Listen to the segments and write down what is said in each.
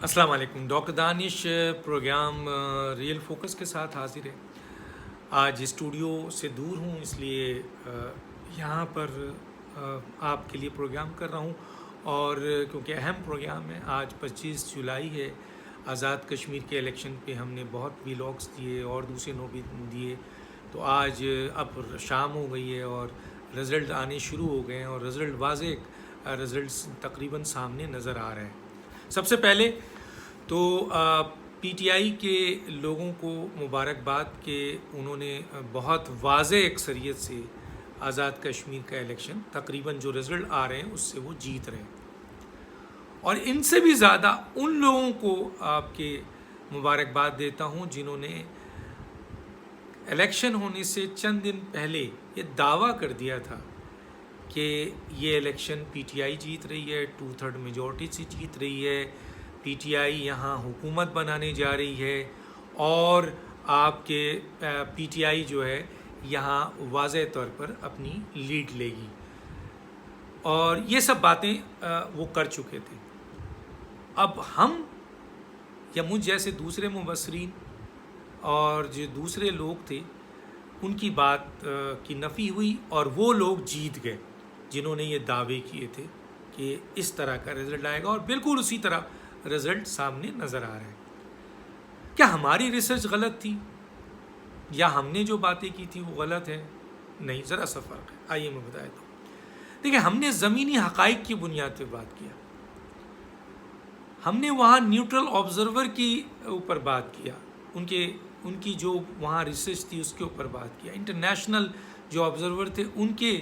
السلام علیکم. ڈاکٹر دانش programme real focus کے ساتھ حاضر ہے. آج اسٹوڈیو سے دور ہوں، اس لیے یہاں پر آپ کے لیے پروگرام کر رہا ہوں. اور کیونکہ اہم پروگرام ہے، آج 25 جولائی ہے، آزاد کشمیر کے الیکشن پہ ہم نے بہت ویلاگس دیے اور دوسرے نو بھی دیے. تو آج اب شام ہو گئی ہے اور رزلٹ آنے شروع ہو گئے ہیں، اور رزلٹ واضح رزلٹس تقریباً سامنے نظر آ رہے ہیں. سب سے پہلے تو پی ٹی آئی کے لوگوں کو مبارکباد کہ انہوں نے بہت واضح اکثریت سے آزاد کشمیر کا الیکشن تقریباً جو رزلٹ آ رہے ہیں اس سے وہ جیت رہے ہیں. اور ان سے بھی زیادہ ان لوگوں کو آپ کے مبارکباد دیتا ہوں جنہوں نے الیکشن ہونے سے چند دن پہلے یہ دعویٰ کر دیا تھا کہ یہ الیکشن پی ٹی آئی جیت رہی ہے، 2/3 میجورٹی سے جیت رہی ہے، پی ٹی آئی یہاں حکومت بنانے جا رہی ہے، اور آپ کے پی ٹی آئی جو ہے یہاں واضح طور پر اپنی لیڈ لے گی. اور یہ سب باتیں وہ کر چکے تھے. اب ہم یا مجھ جیسے دوسرے مبصرین اور جو دوسرے لوگ تھے ان کی بات کی نفی ہوئی، اور وہ لوگ جیت گئے جنہوں نے یہ دعوے کیے تھے کہ اس طرح کا رزلٹ آئے گا، اور بالکل اسی طرح رزلٹ سامنے نظر آ رہے ہیں. کیا ہماری ریسرچ غلط تھی یا ہم نے جو باتیں کی تھی وہ غلط ہے؟ نہیں، ذرا سا فرق ہے. آئیے میں بتا دیتا ہوں. دیکھیں، ہم نے زمینی حقائق کی بنیاد پہ بات کیا. ہم نے وہاں نیوٹرل آبزرور کی اوپر بات کیا، ان کی جو وہاں ریسرچ تھی اس کے اوپر بات کیا. انٹرنیشنل جو آبزرور تھے ان کے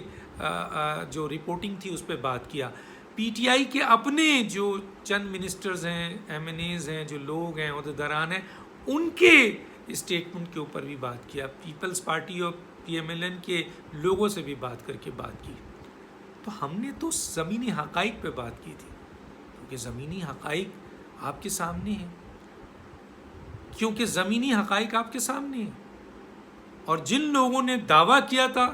جو رپورٹنگ تھی اس پہ بات کیا. پی ٹی آئی کے اپنے جو چند منسٹرز ہیں، ایم این ایز ہیں، جو لوگ ہیں، عہدیداران ہیں، ان کے اسٹیٹمنٹ کے اوپر بھی بات کیا. پیپلز پارٹی اور پی ایم ایل این کے لوگوں سے بھی بات کر کے بات کی. تو ہم نے تو زمینی حقائق پہ بات کی تھی، کیونکہ زمینی حقائق آپ کے سامنے ہیں. کیونکہ زمینی حقائق آپ کے سامنے ہیں. اور جن لوگوں نے دعویٰ کیا تھا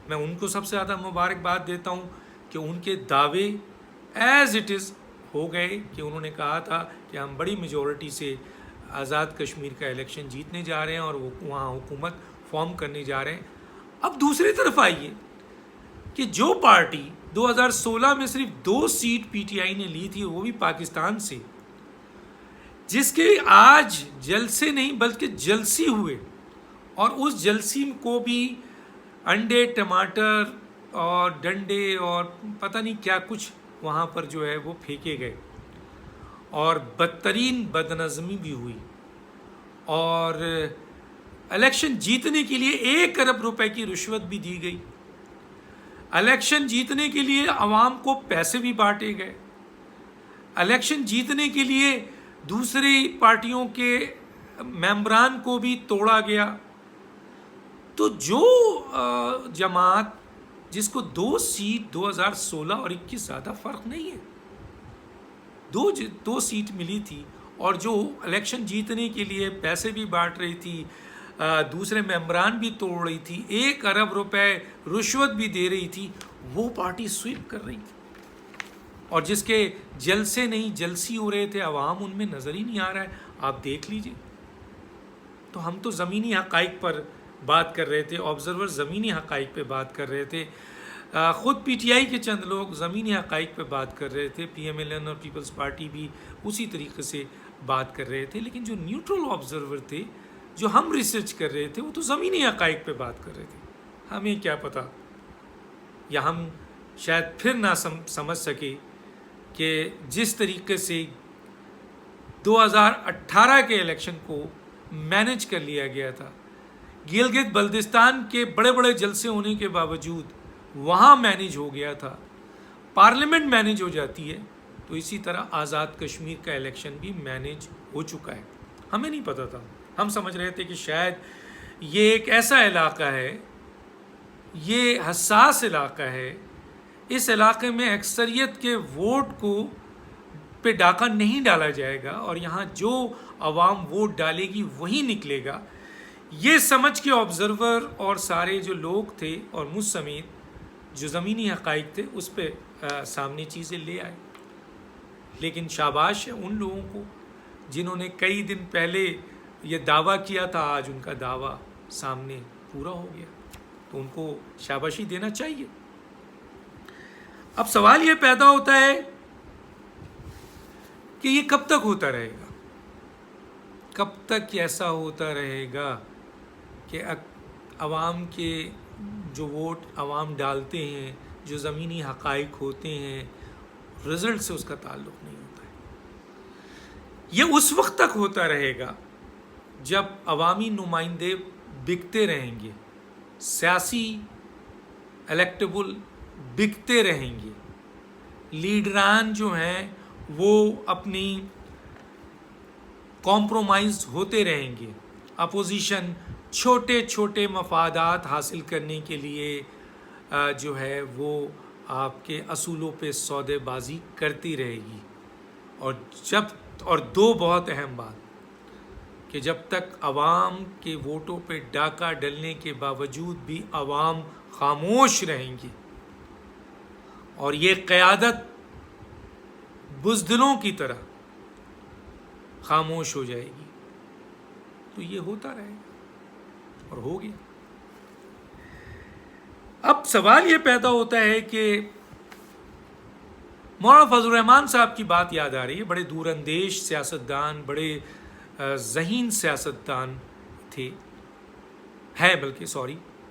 میں ان کو سب سے زیادہ مبارکباد دیتا ہوں کہ ان کے دعوے ایز اٹ از ہو گئے، کہ انہوں نے کہا تھا کہ ہم بڑی میجورٹی سے آزاد کشمیر کا الیکشن جیتنے جا رہے ہیں اور وہ وہاں حکومت فارم کرنے جا رہے ہیں. اب دوسری طرف آئیے کہ جو پارٹی 2016 میں صرف 2 سیٹ پی ٹی آئی نے لی تھی، وہ بھی پاکستان سے، جس کے آج جلسے نہیں بلکہ جلسی ہوئے، اور اس جلسی کو بھی انڈے، ٹماٹر اور ڈنڈے اور پتہ نہیں کیا کچھ وہاں پر جو ہے وہ پھینکے گئے، اور بدترین بدنظمی بھی ہوئی. اور الیکشن جیتنے کے لیے 1 ارب روپے کی رشوت بھی دی گئی. الیکشن جیتنے کے لیے عوام کو پیسے بھی بانٹے گئے. الیکشن جیتنے کے لیے دوسری پارٹیوں کے ممبران کو بھی توڑا گیا. تو جو جماعت جس کو 2 سیٹ 2016 اور 21 زیادہ فرق نہیں ہے، 2 سیٹ ملی تھی، اور جو الیکشن جیتنے کے لیے پیسے بھی بانٹ رہی تھی، دوسرے ممبران بھی توڑ رہی تھی، 1 ارب روپے رشوت بھی دے رہی تھی، وہ پارٹی سویپ کر رہی تھی. اور جس کے جلسے نہیں جلسی ہو رہے تھے، عوام ان میں نظر ہی نہیں آ رہا ہے. آپ دیکھ لیجئے. تو ہم تو زمینی حقائق پر بات کر رہے تھے، آبزرور زمینی حقائق پہ بات کر رہے تھے، خود پی ٹی آئی کے چند لوگ زمینی حقائق پہ بات کر رہے تھے، پی ایم ایل این اور پیپلز پارٹی بھی اسی طریقے سے بات کر رہے تھے. لیکن جو نیوٹرل آبزرور تھے، جو ہم ریسرچ کر رہے تھے، وہ تو زمینی حقائق پہ بات کر رہے تھے. ہمیں کیا پتہ، یا ہم شاید پھر نہ سمجھ سکے کہ جس طریقے سے 2018 کے الیکشن کو مینج کر لیا گیا تھا، گلگت بلتستان کے بڑے بڑے جلسے ہونے کے باوجود وہاں مینج ہو گیا تھا، پارلیمنٹ مینج ہو جاتی ہے، تو اسی طرح آزاد کشمیر کا الیکشن بھی مینج ہو چکا ہے. ہمیں نہیں پتہ تھا. ہم سمجھ رہے تھے کہ شاید یہ ایک ایسا علاقہ ہے، یہ حساس علاقہ ہے، اس علاقے میں اکثریت کے ووٹ کو پہ ڈاکہ نہیں ڈالا جائے گا، اور یہاں جو عوام ووٹ ڈالے گی وہی نکلے گا. یہ سمجھ کے آبزرور اور سارے جو لوگ تھے اور مجھ سمیت جو زمینی حقائق تھے اس پہ سامنے چیزیں لے آئے. لیکن شاباش ہے ان لوگوں کو جنہوں نے کئی دن پہلے یہ دعویٰ کیا تھا، آج ان کا دعویٰ سامنے پورا ہو گیا، تو ان کو شاباشی دینا چاہیے۔ اب سوال یہ پیدا ہوتا ہے کہ یہ کب تک ہوتا رہے گا، کب تک ایسا ہوتا رہے گا کہ عوام کے جو ووٹ عوام ڈالتے ہیں، جو زمینی حقائق ہوتے ہیں، رزلٹ سے اس کا تعلق نہیں ہوتا ہے۔ یہ اس وقت تک ہوتا رہے گا جب عوامی نمائندے بکتے رہیں گے، سیاسی الیکٹیبل بکتے رہیں گے، لیڈران جو ہیں وہ اپنی کمپرومائز ہوتے رہیں گے، اپوزیشن چھوٹے چھوٹے مفادات حاصل کرنے کے لیے جو ہے وہ آپ کے اصولوں پہ سودے بازی کرتی رہے گی، اور دو بہت اہم بات کہ جب تک عوام کے ووٹوں پہ ڈاکہ ڈلنے کے باوجود بھی عوام خاموش رہیں گی اور یہ قیادت بزدلوں کی طرح خاموش ہو جائے گی، تو یہ ہوتا رہے گا اور ہو گیا۔ اب سوال یہ پیدا ہوتا ہے کہ مولانا فضل الرحمان صاحب کی بات یاد آ رہی ہے، بڑے دور اندیش سیاستدان، بڑے ذہین سیاستدان تھے،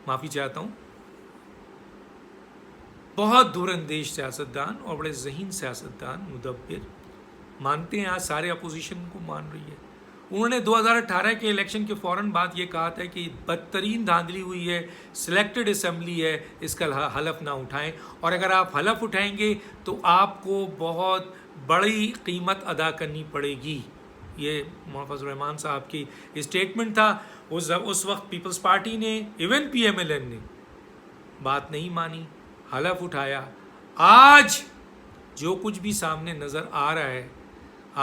معافی چاہتا ہوں، بہت دور اندیش سیاستدان اور بڑے ذہین سیاستدان، مدبر، مانتے ہیں آج سارے اپوزیشن کو مان رہی ہے۔ انہوں نے 2018 کے الیکشن کے فوراً بعد یہ کہا تھا کہ بدترین دھاندلی ہوئی ہے، سلیکٹڈ اسمبلی ہے، اس کا حلف نہ اٹھائیں، اور اگر آپ حلف اٹھائیں گے تو آپ کو بہت بڑی قیمت ادا کرنی پڑے گی۔ یہ مولانا فضل الرحمان صاحب کی اسٹیٹمنٹ تھا۔ اس وقت پیپلز پارٹی نے، even P M L N نے بات نہیں مانی، حلف اٹھایا۔ آج جو کچھ بھی سامنے نظر آ رہا ہے،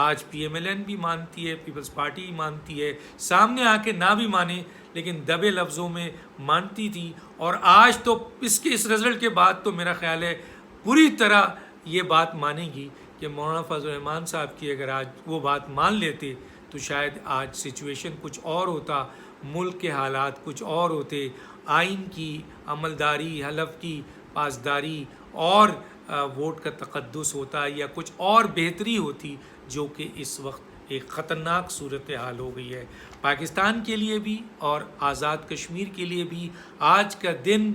آج پی ایم ایل این بھی مانتی ہے، پیپلز پارٹی مانتی ہے، سامنے آ کے نہ بھی مانے لیکن دبے لفظوں میں مانتی تھی، اور آج تو اس رزلٹ کے بعد تو میرا خیال ہے پوری طرح یہ بات مانے گی کہ مولانا فضل الرحمان صاحب کی اگر آج وہ بات مان لیتے تو شاید آج سچویشن کچھ اور ہوتا، ملک کے حالات کچھ اور ہوتے، آئین کی عملداری، حلف کی پاسداری اور ووٹ کا تقدس ہوتا، یا کچھ اور بہتری ہوتی، جو کہ اس وقت ایک خطرناک صورتحال ہو گئی ہے پاکستان کے لیے بھی اور آزاد کشمیر کے لیے بھی۔ آج کا دن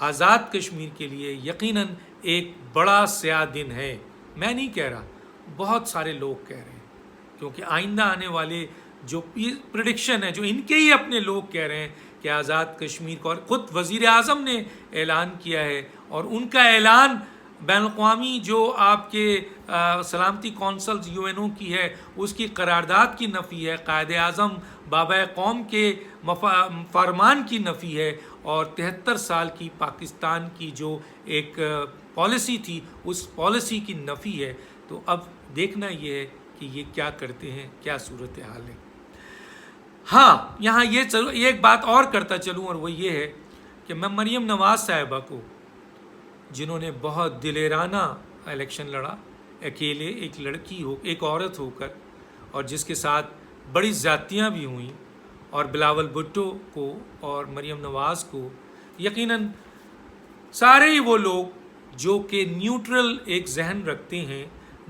آزاد کشمیر کے لیے یقیناً ایک بڑا سیاہ دن ہے۔ میں نہیں کہہ رہا، بہت سارے لوگ کہہ رہے ہیں، کیونکہ آئندہ آنے والے جو پریڈکشن ہے، جو ان کے ہی اپنے لوگ کہہ رہے ہیں کہ آزاد کشمیر کو، اور خود وزیر اعظم نے اعلان کیا ہے، اور ان کا اعلان بین الاقوامی جو آپ کے سلامتی کونسل UN کی ہے، اس کی قرارداد کی نفی ہے، قائد اعظم بابا قوم کے فرمان کی نفی ہے، اور 73 سال کی پاکستان کی جو ایک پالیسی تھی اس پالیسی کی نفی ہے۔ تو اب دیکھنا یہ ہے کہ یہ کیا کرتے ہیں، کیا صورتحال ہے۔ ہاں، یہاں یہ ایک بات اور کرتا چلوں، اور وہ یہ ہے کہ میں مریم نواز صاحبہ کو، جنہوں نے بہت دلیرانہ الیکشن لڑا، اکیلے، ایک لڑکی ہو، ایک عورت ہو کر، اور جس کے ساتھ بڑی زیادتیاں بھی ہوئیں، اور بلاول بھٹو کو اور مریم نواز کو، یقیناً سارے ہی وہ لوگ جو کہ نیوٹرل ایک ذہن رکھتے ہیں،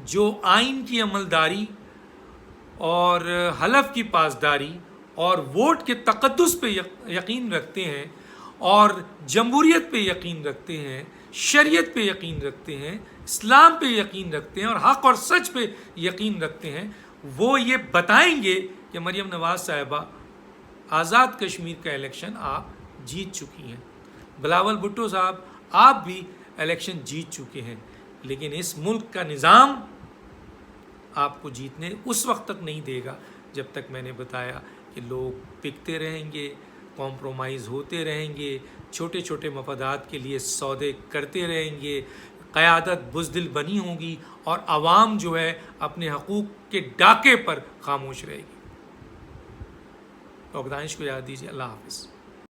جو آئین کی عملداری اور حلف کی پاسداری اور ووٹ کے تقدس پہ یقین رکھتے ہیں، اور جمہوریت پہ یقین رکھتے ہیں، شریعت پہ یقین رکھتے ہیں، اسلام پہ یقین رکھتے ہیں، اور حق اور سچ پہ یقین رکھتے ہیں، وہ یہ بتائیں گے کہ مریم نواز صاحبہ آزاد کشمیر کا الیکشن آپ جیت چکی ہیں، بلاول بھٹو صاحب آپ بھی الیکشن جیت چکے ہیں، لیکن اس ملک کا نظام آپ کو جیتنے اس وقت تک نہیں دے گا جب تک میں نے بتایا کہ لوگ پکتے رہیں گے، کمپرومائز ہوتے رہیں گے، چھوٹے چھوٹے مفادات کے لیے سودے کرتے رہیں گے، قیادت بزدل بنی ہوگی، اور عوام جو ہے اپنے حقوق کے ڈاکے پر خاموش رہے گی۔ تو دانش کو یاد دیجیے۔ اللہ حافظ۔